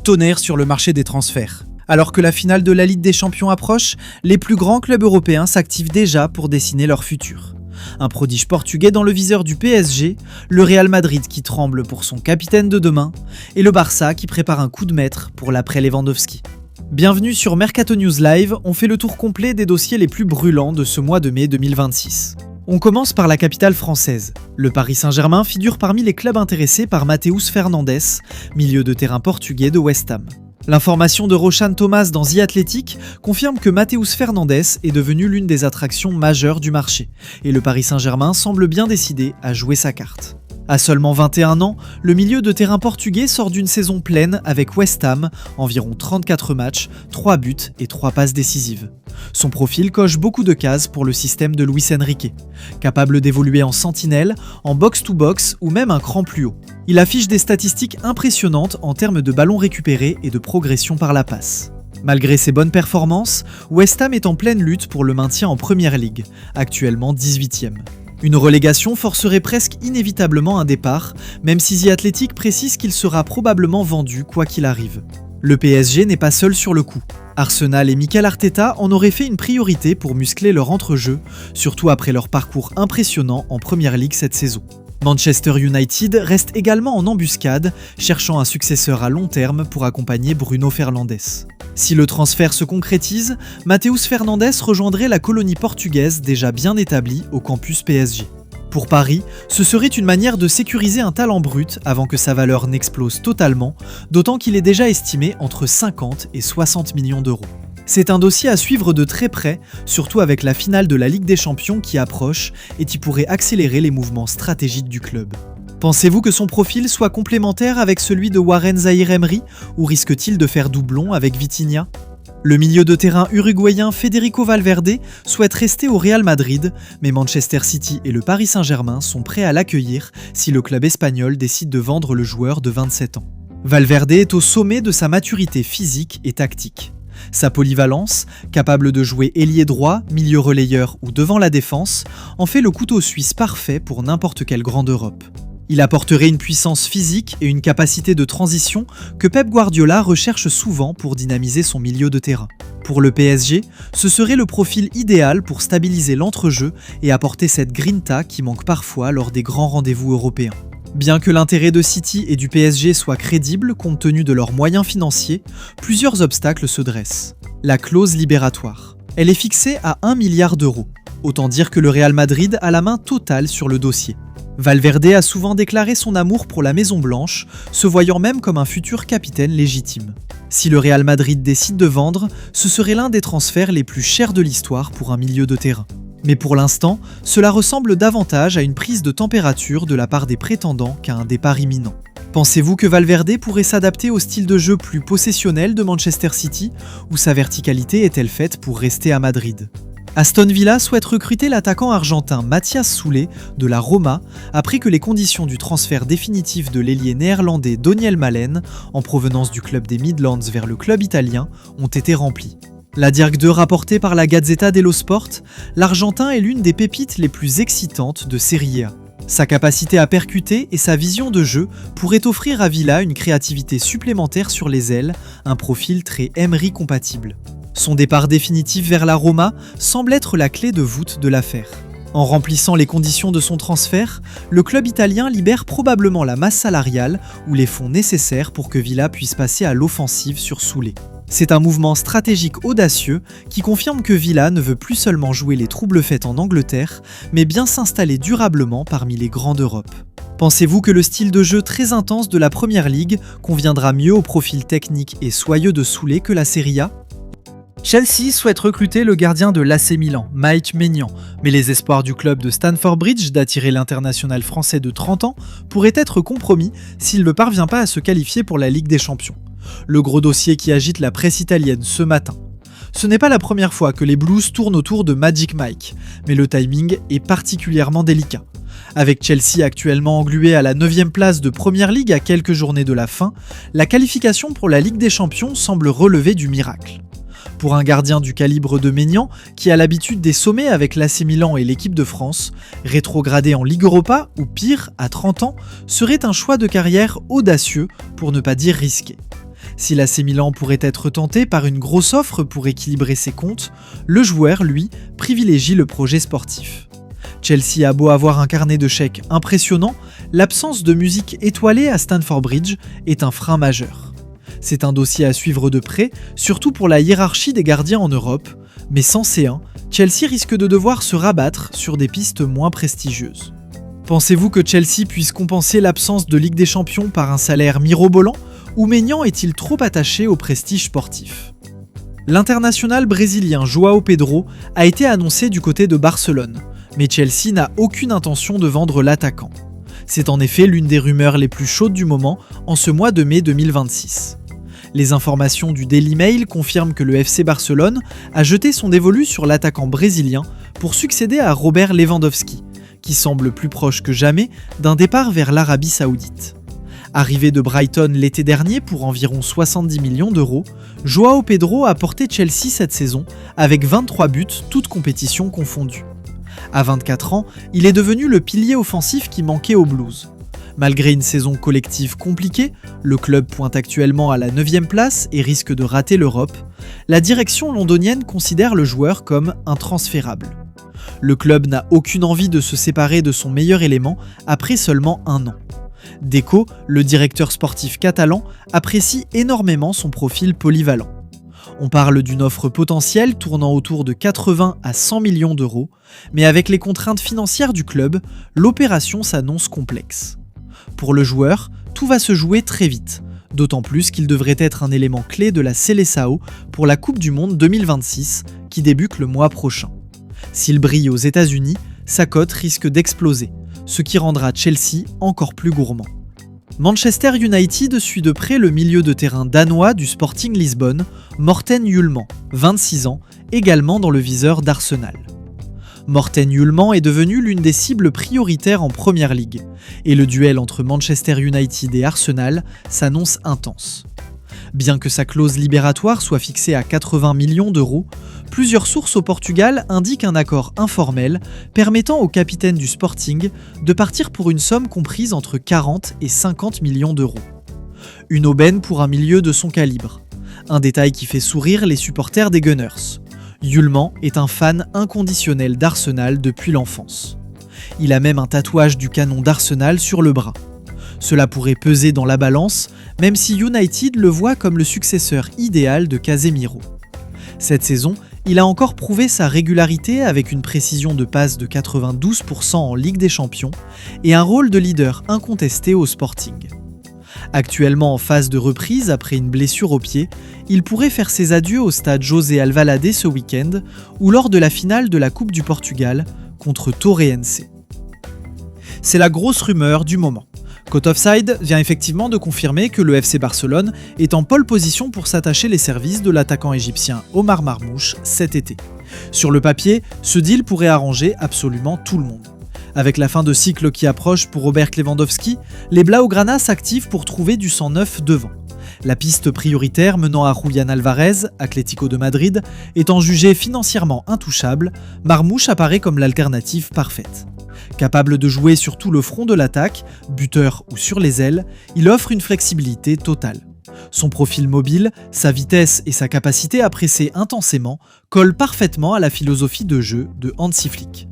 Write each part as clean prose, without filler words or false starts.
tonnerre sur le marché des transferts. Alors que la finale de la Ligue des Champions approche, les plus grands clubs européens s'activent déjà pour dessiner leur futur. Un prodige portugais dans le viseur du PSG, le Real Madrid qui tremble pour son capitaine de demain, et le Barça qui prépare un coup de maître pour l'après Lewandowski. Bienvenue sur Mercato News Live, on fait le tour complet des dossiers les plus brûlants de ce mois de mai 2026. On commence par la capitale française. Le Paris Saint-Germain figure parmi les clubs intéressés par Matheus Fernandes, milieu de terrain portugais de West Ham. L'information de Roshan Thomas dans The Athletic confirme que Matheus Fernandes est devenu l'une des attractions majeures du marché, et le Paris Saint-Germain semble bien décidé à jouer sa carte. À seulement 21 ans, le milieu de terrain portugais sort d'une saison pleine avec West Ham, environ 34 matchs, 3 buts et 3 passes décisives. Son profil coche beaucoup de cases pour le système de Luis Enrique, capable d'évoluer en sentinelle, en box-to-box ou même un cran plus haut. Il affiche des statistiques impressionnantes en termes de ballons récupérés et de progression par la passe. Malgré ses bonnes performances, West Ham est en pleine lutte pour le maintien en Premier League, actuellement 18e. Une relégation forcerait presque inévitablement un départ, même si The Athletic précise qu'il sera probablement vendu quoi qu'il arrive. Le PSG n'est pas seul sur le coup. Arsenal et Mikel Arteta en auraient fait une priorité pour muscler leur entrejeu, surtout après leur parcours impressionnant en Premier League cette saison. Manchester United reste également en embuscade, cherchant un successeur à long terme pour accompagner Bruno Fernandes. Si le transfert se concrétise, Matheus Fernandes rejoindrait la colonie portugaise déjà bien établie au campus PSG. Pour Paris, ce serait une manière de sécuriser un talent brut avant que sa valeur n'explose totalement, d'autant qu'il est déjà estimé entre 50 et 60 millions d'euros. C'est un dossier à suivre de très près, surtout avec la finale de la Ligue des Champions qui approche et qui pourrait accélérer les mouvements stratégiques du club. Pensez-vous que son profil soit complémentaire avec celui de Warren Zaïre-Emery ou risque-t-il de faire doublon avec Vitinha ? Le milieu de terrain uruguayen Federico Valverde souhaite rester au Real Madrid, mais Manchester City et le Paris Saint-Germain sont prêts à l'accueillir si le club espagnol décide de vendre le joueur de 27 ans. Valverde est au sommet de sa maturité physique et tactique. Sa polyvalence, capable de jouer ailier droit, milieu relayeur ou devant la défense, en fait le couteau suisse parfait pour n'importe quelle grande Europe. Il apporterait une puissance physique et une capacité de transition que Pep Guardiola recherche souvent pour dynamiser son milieu de terrain. Pour le PSG, ce serait le profil idéal pour stabiliser l'entrejeu et apporter cette grinta qui manque parfois lors des grands rendez-vous européens. Bien que l'intérêt de City et du PSG soit crédible compte tenu de leurs moyens financiers, plusieurs obstacles se dressent. La clause libératoire. Elle est fixée à 1 milliard d'euros. Autant dire que le Real Madrid a la main totale sur le dossier. Valverde a souvent déclaré son amour pour la Maison Blanche, se voyant même comme un futur capitaine légitime. Si le Real Madrid décide de vendre, ce serait l'un des transferts les plus chers de l'histoire pour un milieu de terrain. Mais pour l'instant, cela ressemble davantage à une prise de température de la part des prétendants qu'à un départ imminent. Pensez-vous que Valverde pourrait s'adapter au style de jeu plus possessionnel de Manchester City, ou sa verticalité est-elle faite pour rester à Madrid ? Aston Villa souhaite recruter l'attaquant argentin Mathias Soulé de la Roma après que les conditions du transfert définitif de l'ailier néerlandais Doniel Malen, en provenance du club des Midlands vers le club italien, ont été remplies. La Dirk 2 rapportée par la Gazzetta dello Sport, l'Argentin est l'une des pépites les plus excitantes de Serie A. Sa capacité à percuter et sa vision de jeu pourraient offrir à Villa une créativité supplémentaire sur les ailes, un profil très Emery compatible. Son départ définitif vers la Roma semble être la clé de voûte de l'affaire. En remplissant les conditions de son transfert, le club italien libère probablement la masse salariale ou les fonds nécessaires pour que Villa puisse passer à l'offensive sur Soulé. C'est un mouvement stratégique audacieux qui confirme que Villa ne veut plus seulement jouer les troubles faits en Angleterre, mais bien s'installer durablement parmi les grands d'Europe. Pensez-vous que le style de jeu très intense de la Premier League conviendra mieux au profil technique et soyeux de Soulé que la Serie A ? Chelsea souhaite recruter le gardien de l'AC Milan, Mike Maignan, mais les espoirs du club de Stamford Bridge d'attirer l'international français de 30 ans pourraient être compromis s'il ne parvient pas à se qualifier pour la Ligue des Champions. Le gros dossier qui agite la presse italienne ce matin. Ce n'est pas la première fois que les Blues tournent autour de Magic Mike, mais le timing est particulièrement délicat. Avec Chelsea actuellement englué à la 9e place de Premier League à quelques journées de la fin, la qualification pour la Ligue des Champions semble relever du miracle. Pour un gardien du calibre de Maignan, qui a l'habitude des sommets avec l'AC Milan et l'équipe de France, rétrograder en Ligue Europa, ou pire, à 30 ans, serait un choix de carrière audacieux, pour ne pas dire risqué. Si l'AC Milan pourrait être tenté par une grosse offre pour équilibrer ses comptes, le joueur, lui, privilégie le projet sportif. Chelsea a beau avoir un carnet de chèques impressionnant, l'absence de musique étoilée à Stamford Bridge est un frein majeur. C'est un dossier à suivre de près, surtout pour la hiérarchie des gardiens en Europe, mais sans C1, Chelsea risque de devoir se rabattre sur des pistes moins prestigieuses. Pensez-vous que Chelsea puisse compenser l'absence de Ligue des Champions par un salaire mirobolant, ou Maignan est-il trop attaché au prestige sportif ? L'international brésilien João Pedro a été annoncé du côté de Barcelone, mais Chelsea n'a aucune intention de vendre l'attaquant. C'est en effet l'une des rumeurs les plus chaudes du moment en ce mois de mai 2026. Les informations du Daily Mail confirment que le FC Barcelone a jeté son dévolu sur l'attaquant brésilien pour succéder à Robert Lewandowski, qui semble plus proche que jamais d'un départ vers l'Arabie Saoudite. Arrivé de Brighton l'été dernier pour environ 70 millions d'euros, João Pedro a porté Chelsea cette saison avec 23 buts, toutes compétitions confondues. À 24 ans, il est devenu le pilier offensif qui manquait aux Blues. Malgré une saison collective compliquée, le club pointe actuellement à la 9e place et risque de rater l'Europe, la direction londonienne considère le joueur comme intransférable. Le club n'a aucune envie de se séparer de son meilleur élément après seulement un an. Deco, le directeur sportif catalan, apprécie énormément son profil polyvalent. On parle d'une offre potentielle tournant autour de 80 à 100 millions d'euros, mais avec les contraintes financières du club, l'opération s'annonce complexe. Pour le joueur, tout va se jouer très vite, d'autant plus qu'il devrait être un élément clé de la Seleção pour la Coupe du Monde 2026 qui débute le mois prochain. S'il brille aux États-Unis, sa cote risque d'exploser, ce qui rendra Chelsea encore plus gourmand. Manchester United suit de près le milieu de terrain danois du Sporting Lisbonne, Morten Hjulmand, 26 ans, également dans le viseur d'Arsenal. Morten Hjulmand est devenu l'une des cibles prioritaires en Première Ligue, et le duel entre Manchester United et Arsenal s'annonce intense. Bien que sa clause libératoire soit fixée à 80 millions d'euros, plusieurs sources au Portugal indiquent un accord informel permettant au capitaine du Sporting de partir pour une somme comprise entre 40 et 50 millions d'euros. Une aubaine pour un milieu de son calibre. Un détail qui fait sourire les supporters des Gunners. Hjulmand est un fan inconditionnel d'Arsenal depuis l'enfance. Il a même un tatouage du canon d'Arsenal sur le bras. Cela pourrait peser dans la balance, même si United le voit comme le successeur idéal de Casemiro. Cette saison, il a encore prouvé sa régularité avec une précision de passe de 92% en Ligue des Champions et un rôle de leader incontesté au Sporting. Actuellement en phase de reprise après une blessure au pied, il pourrait faire ses adieux au stade José Alvalade ce week-end ou lors de la finale de la Coupe du Portugal contre Torrense. C'est la grosse rumeur du moment. Côte Offside vient effectivement de confirmer que le FC Barcelone est en pole position pour s'attacher les services de l'attaquant égyptien Omar Marmoush cet été. Sur le papier, ce deal pourrait arranger absolument tout le monde. Avec la fin de cycle qui approche pour Robert Lewandowski, les Blaugrana s'activent pour trouver du sang neuf devant. La piste prioritaire menant à Julián Alvarez, Atlético de Madrid, étant jugée financièrement intouchable, Marmoush apparaît comme l'alternative parfaite. Capable de jouer sur tout le front de l'attaque, buteur ou sur les ailes, il offre une flexibilité totale. Son profil mobile, sa vitesse et sa capacité à presser intensément collent parfaitement à la philosophie de jeu de Hansi Flick.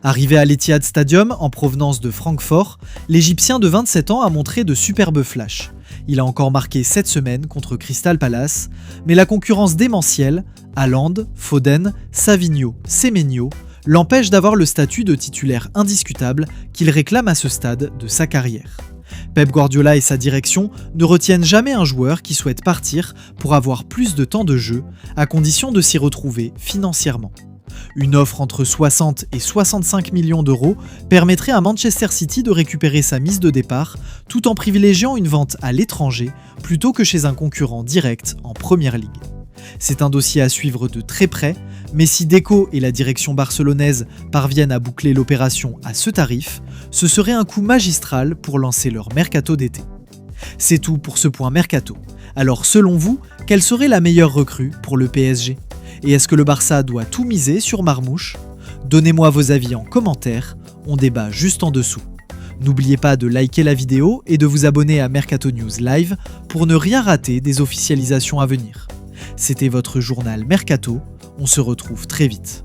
Arrivé à l'Etihad Stadium en provenance de Francfort, l'Égyptien de 27 ans a montré de superbes flashs. Il a encore marqué cette semaine contre Crystal Palace, mais la concurrence démentielle, Haaland, Foden, Savinho, Semenyo, l'empêche d'avoir le statut de titulaire indiscutable qu'il réclame à ce stade de sa carrière. Pep Guardiola et sa direction ne retiennent jamais un joueur qui souhaite partir pour avoir plus de temps de jeu, à condition de s'y retrouver financièrement. Une offre entre 60 et 65 millions d'euros permettrait à Manchester City de récupérer sa mise de départ tout en privilégiant une vente à l'étranger plutôt que chez un concurrent direct en Première Ligue. C'est un dossier à suivre de très près, mais si Deco et la direction barcelonaise parviennent à boucler l'opération à ce tarif, ce serait un coup magistral pour lancer leur mercato d'été. C'est tout pour ce point mercato. Alors selon vous, quelle serait la meilleure recrue pour le PSG ? Et est-ce que le Barça doit tout miser sur Marmoush ? Donnez-moi vos avis en commentaire, on débat juste en dessous. N'oubliez pas de liker la vidéo et de vous abonner à Mercato News Live pour ne rien rater des officialisations à venir. C'était votre journal Mercato, on se retrouve très vite.